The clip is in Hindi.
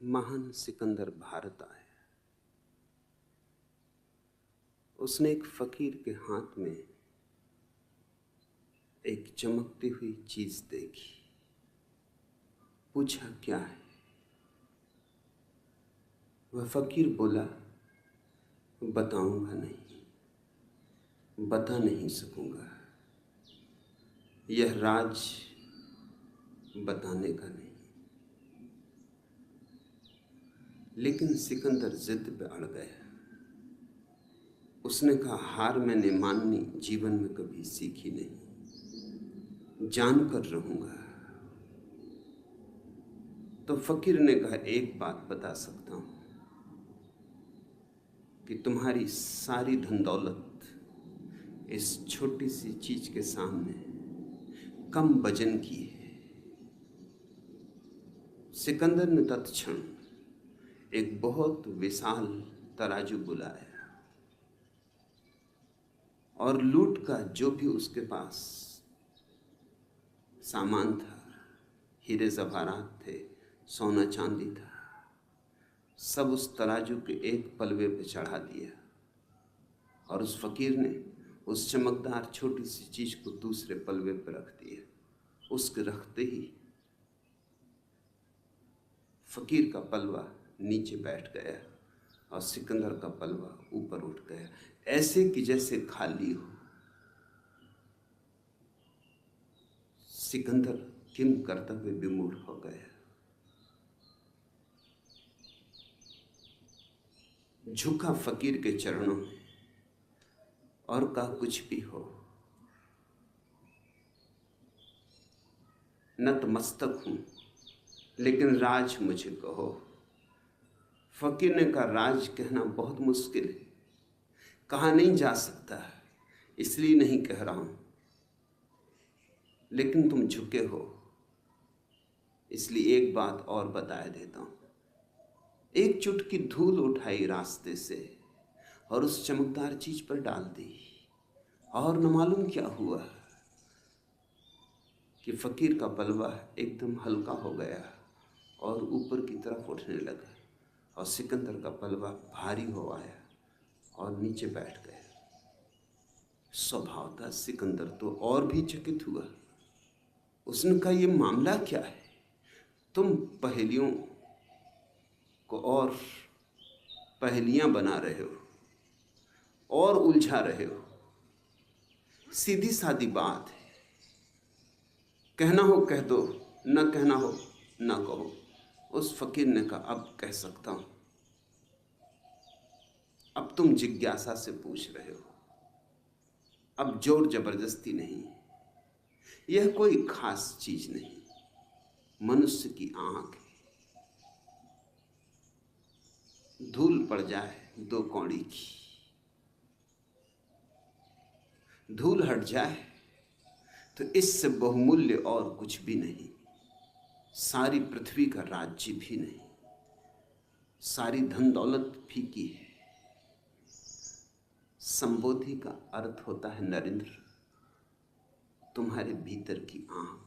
महान सिकंदर भारत आया। उसने एक फकीर के हाथ में एक चमकती हुई चीज देखी। पूछा, क्या है? वह फकीर बोला, बताऊंगा नहीं, बता नहीं सकूंगा। यह राज बताने का नहीं। लेकिन सिकंदर जिद पे अड़ गया। उसने कहा, हार मैंने माननी जीवन में कभी सीखी नहीं, जान कर रहूंगा। तो फकीर ने कहा, एक बात बता सकता हूं कि तुम्हारी सारी धन दौलत इस छोटी सी चीज के सामने कम वजन की है। सिकंदर ने तत्क्षण एक बहुत विशाल तराजू बुलाया और लूट का जो भी उसके पास सामान था, हीरे जवाहरात थे, सोना चांदी था, सब उस तराजू के एक पलवे पे चढ़ा दिया। और उस फकीर ने उस चमकदार छोटी सी चीज को दूसरे पलवे पर रख दिया। उसके रखते ही फकीर का पलवा नीचे बैठ गया और सिकंदर का पलवा ऊपर उठ गया, ऐसे कि जैसे खाली हो। सिकंदर किम कर्तव्य विमूढ़ हो गया। झुका फकीर के चरणों में और कहा, कुछ भी हो, नतमस्तक हूं, लेकिन राज मुझे कहो। फकीर ने कहा, राज कहना बहुत मुश्किल है, कहा नहीं जा सकता, इसलिए नहीं कह रहा हूं। लेकिन तुम झुके हो, इसलिए एक बात और बताए देता हूं। एक चुटकी धूल उठाई रास्ते से और उस चमकदार चीज पर डाल दी, और न मालूम क्या हुआ कि फकीर का पलवा एकदम हल्का हो गया और ऊपर की तरफ उठने लगा, और सिकंदर का पलवा भारी हो आया और नीचे बैठ गया। स्वभाव था सिकंदर तो और भी चकित हुआ। उसने कहा, यह मामला क्या है? तुम पहेलियों को और पहेलियां बना रहे हो और उलझा रहे हो। सीधी सादी बात है, कहना हो कह दो, न कहना हो न कहो। उस फकीर ने कहा, अब कह सकता हूं। अब तुम जिज्ञासा से पूछ रहे हो, अब जोर जबरदस्ती नहीं। यह कोई खास चीज नहीं, मनुष्य की आंख है। धूल पड़ जाए 2 कौड़ी की, धूल हट जाए तो इससे बहुमूल्य और कुछ भी नहीं। सारी पृथ्वी का राज्य भी नहीं, सारी धन दौलत फीकी है। संबोधि का अर्थ होता है नरेंद्र, तुम्हारे भीतर की आंख।